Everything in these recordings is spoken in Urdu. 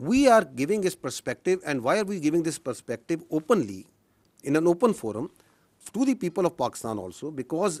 We are giving this perspective, and why are we giving this perspective openly in an open forum to the people of Pakistan also? Because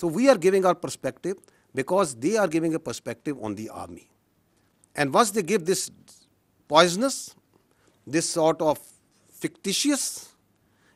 So we are giving our perspective because they are giving a perspective on the army. And once they give this poisonous, this sort of fictitious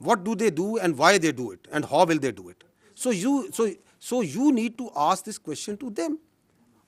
What do they do and why they do it and how will they do it? So you need to ask this question to them,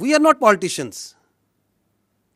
We are not politicians.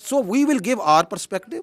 So we will give our perspective.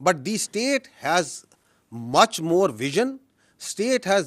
But the state has much more vision, state has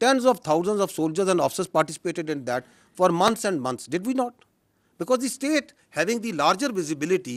tens of thousands of soldiers and officers participated in that for months and months. Did we not? Because the state, having the larger visibility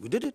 We did it.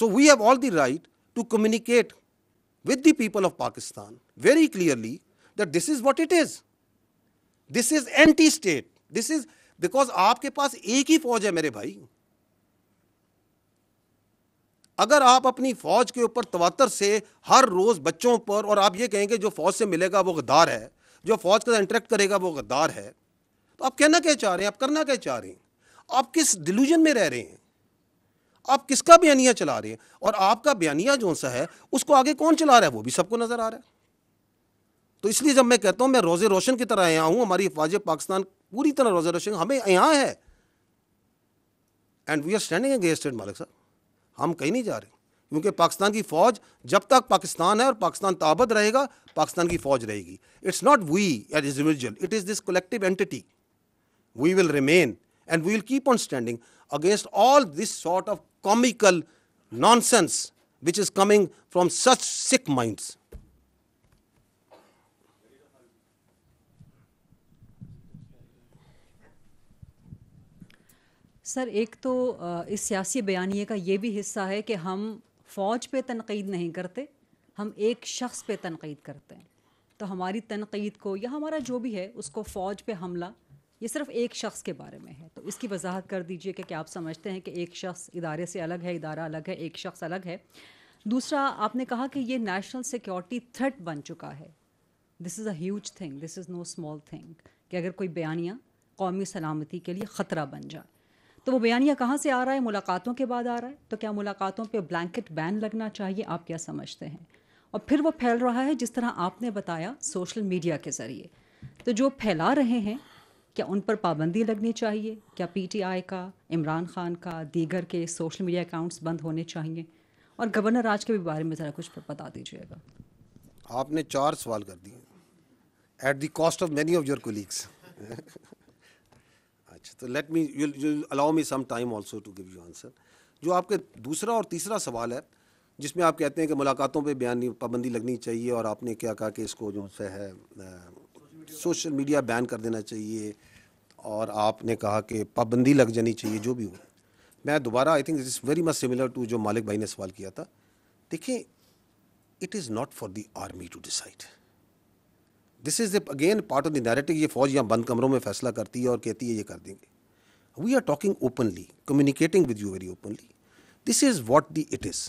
So we have all the right to communicate with the people of Pakistan very clearly that this is what it is. This is anti-state. This is because آپ کے پاس ایک ہی فوج ہے میرے بھائی. اگر آپ اپنی فوج کے اوپر تواتر سے ہر روز بچوں پر اور آپ یہ کہیں گے جو فوج سے ملے گا وہ غدار ہے, جو فوج کے ساتھ انٹریکٹ کرے گا وہ غدار ہے, تو آپ کہنا کیا چاہ رہے ہیں, آپ کرنا کیا چاہ رہے ہیں, آپ کس ڈیلوژن میں رہ رہے ہیں, آپ کس کا بیانیہ چلا رہے ہیں, اور آپ کا بیانیہ جو سا ہے اس کو آگے کون چلا رہا ہے وہ بھی سب کو نظر آ رہا ہے. تو اس لیے جب میں کہتا ہوں میں روزے روشن کی طرح آیا ہوں, ہماری افواج پاکستان پوری طرح روزے روشن ہمیں یہاں ہے, and we are standing against it. مالک صاحب ہم کہیں نہیں جا رہے, کیونکہ پاکستان کی فوج جب تک پاکستان ہے اور پاکستان تابد رہے گا پاکستان کی فوج رہے گی. It's not we as individual, it is this collective entity. We will remain and we will keep on standing against all this sort of comical nonsense which is coming from such sick minds. Sir ایک تو اس سیاسی بیانیے کا یہ بھی حصہ ہے کہ ہم فوج پہ تنقید نہیں کرتے, ہم ایک شخص پہ تنقید کرتے ہیں. تو ہماری تنقید کو یا ہمارا جو بھی ہے اس کو فوج پہ حملہ یہ صرف ایک شخص کے بارے میں ہے. تو اس کی وضاحت کر دیجئے کہ کیا آپ سمجھتے ہیں کہ ایک شخص ادارے سے الگ ہے, ادارہ الگ ہے, ایک شخص الگ ہے. دوسرا آپ نے کہا کہ یہ نیشنل سیکیورٹی تھریٹ بن چکا ہے. This is a huge thing, this is no small thing, کہ اگر کوئی بیانیہ قومی سلامتی کے لیے خطرہ بن جائے. تو وہ بیانیہ کہاں سے آ رہا ہے؟ ملاقاتوں کے بعد آ رہا ہے. تو کیا ملاقاتوں پہ بلینکٹ بین لگنا چاہیے؟ آپ کیا سمجھتے ہیں؟ اور پھر وہ پھیل رہا ہے جس طرح آپ نے بتایا سوشل میڈیا کے ذریعے. تو جو پھیلا رہے ہیں کیا ان پر پابندی لگنی چاہیے؟ کیا پی ٹی آئی کا, عمران خان کا, دیگر کے سوشل میڈیا اکاؤنٹس بند ہونے چاہیے؟ اور گورنر راج کے بھی بارے میں ذرا کچھ بتا دیجیے گا. آپ نے 4 سوال کر دیے at the cost of many of your colleagues. اچھا تو let me allow me some time also to give you answer. جو آپ کے دوسرا اور تیسرا سوال ہے جس میں آپ کہتے ہیں کہ ملاقاتوں پہ پابندی لگنی چاہیے, اور آپ نے کیا کہا کہ اس کو جو ہے سوشل میڈیا بین کر دینا چاہیے, اور آپ نے کہا کہ پابندی لگ جانی چاہیے, جو بھی ہو. میں دوبارہ I think this is very much similar to جو مالک بھائی نے سوال کیا تھا. دیکھیں it is not for the army to decide. This is again part of the narrative. یہ فوج یہاں بند کمروں میں فیصلہ کرتی ہے اور کہتی ہے یہ کر دیں گے. We are talking openly, communicating with you very openly. This is what the it is.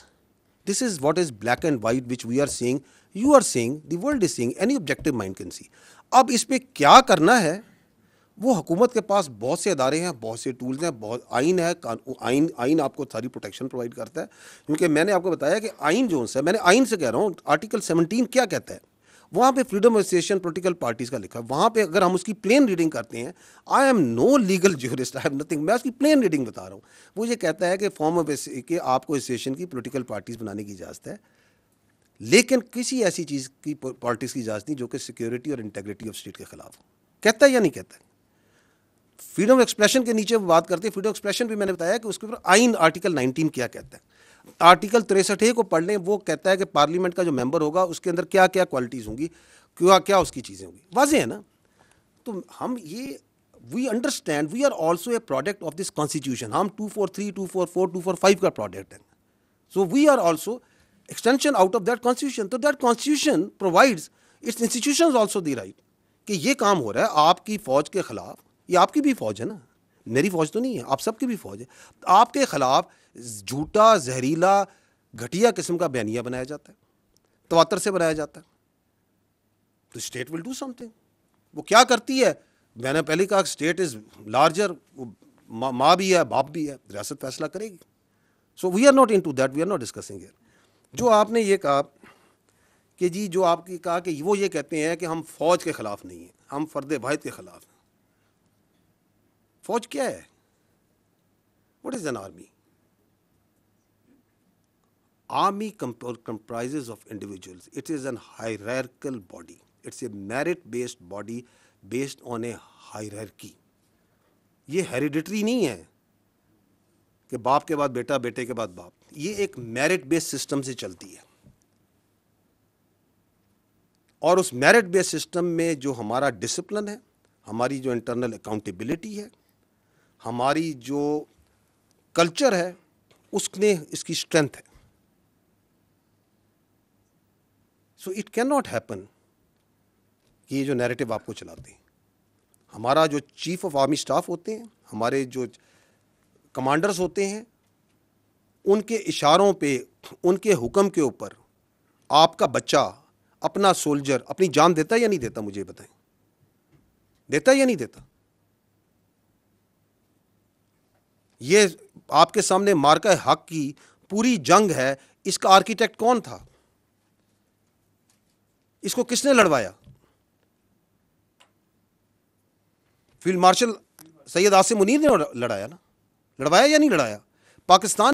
This is what is black and white which we are seeing, you are seeing, the world is seeing, any objective mind can see. اب اس پہ کیا کرنا ہے وہ حکومت کے پاس بہت سے ادارے ہیں, بہت سے ٹولز ہیں, بہت آئین ہے. آئین آپ کو ساری پروٹیکشن پرووائڈ کرتا ہے, کیونکہ میں نے آپ کو بتایا کہ آئین جو ہے, میں نے آئین سے کہہ رہا ہوں, آرٹیکل 17 کیا کہتا ہے, وہاں پہ freedom of association political parties کا لکھا ہے. وہاں پہ اگر ہم اس کی پلین ریڈنگ کرتے ہیں, I am no legal jurist, I have nothing, میں اس کی پلین ریڈنگ بتا رہا ہوں. وہ یہ کہتا ہے کہ فارم آف کہ آپ کو ایسوسیشن کی پولیٹیکل پارٹیز بنانے کی اجازت ہے, لیکن کسی ایسی چیز کی پارٹیز کی اجازت نہیں جو کہ سیکیورٹی اور انٹیگریٹی آف اسٹیٹ کے خلاف ہو. کہتا ہے یا نہیں کہتا ہے؟ فریڈم آف ایکسپریشن کے نیچے بات کرتے ہیں. فریڈم آف ایکسپریشن بھی میں نے بتایا کہ اس کے اوپر آئین آرٹیکل 19 کیا کہتا ہے. آرٹیکل 63 کو پڑھ لیں, وہ کہتا ہے کہ پارلیمنٹ کا جو ممبر ہوگا اس کے اندر کیا کیا کوالٹیز ہوں گی, کیا اس کی چیزیں ہوں گی. واضح ہے نا. تو ہم یہ we understand we are also a product of this constitution. ہم 243, 244, 245 کا پروڈکٹ ہیں. So we are also extension out of that constitution. So that constitution provides its institutions also the right کہ یہ کام ہو رہا ہے آپ کی فوج کے خلاف. یہ آپ کی بھی فوج ہے نا, میری فوج تو نہیں ہے, آپ سب کی بھی فوج ہے. آپ کے خلاف جھوٹا, زہریلا, گھٹیا قسم کا بیانیہ بنایا جاتا ہے, تواتر سے بنایا جاتا ہے, تو state will do some thing. وہ کیا کرتی ہے؟ میں نے پہلے کہا اسٹیٹ از لارجر, ماں بھی ہے, باپ بھی ہے, ریاست فیصلہ کرے گی. So we are not in to that, we are not discussing here. جو آپ نے یہ کہا کہ جی جو آپ کی کہا کہ وہ یہ کہتے ہیں کہ ہم فوج کے خلاف نہیں ہیں, ہم فرد واحد کے خلاف ہیں. فوج کیا ہے؟ What is an army? Army comprises of individuals. It is an hierarchical body. It's a merit-based body based on a hierarchy. یہ ہیریڈیٹری نہیں ہے کہ باپ کے بعد بیٹا, بیٹے کے بعد باپ. یہ ایک میرٹ بیس سسٹم سے چلتی ہے, اور اس میرٹ بیس سسٹم میں جو ہمارا ڈسپلن ہے, ہماری جو انٹرنل اکاؤنٹیبلٹی ہے, ہماری جو کلچر ہے, اس نے اس کی اسٹرینتھ ہے. So it can not happen کہ یہ جو نیریٹو آپ کو چلاتے ہیں. ہمارا جو چیف آف آرمی اسٹاف ہوتے ہیں, ہمارے جو کمانڈرز ہوتے ہیں, ان کے اشاروں پہ, ان کے حکم کے اوپر آپ کا بچہ, اپنا سولجر اپنی جان دیتا ہے یا نہیں دیتا؟ مجھے بتائیں, دیتا ہے یا نہیں دیتا؟ یہ آپ کے سامنے مارکہ حق کی پوری جنگ ہے. اس کا آرکیٹیکٹ کون تھا؟ اس کو کس نے لڑوایا؟ فیلڈ مارشل سید عاصم منیر نے لڑایا نا, لڑوایا یا نہیں لڑایا؟ پاکستان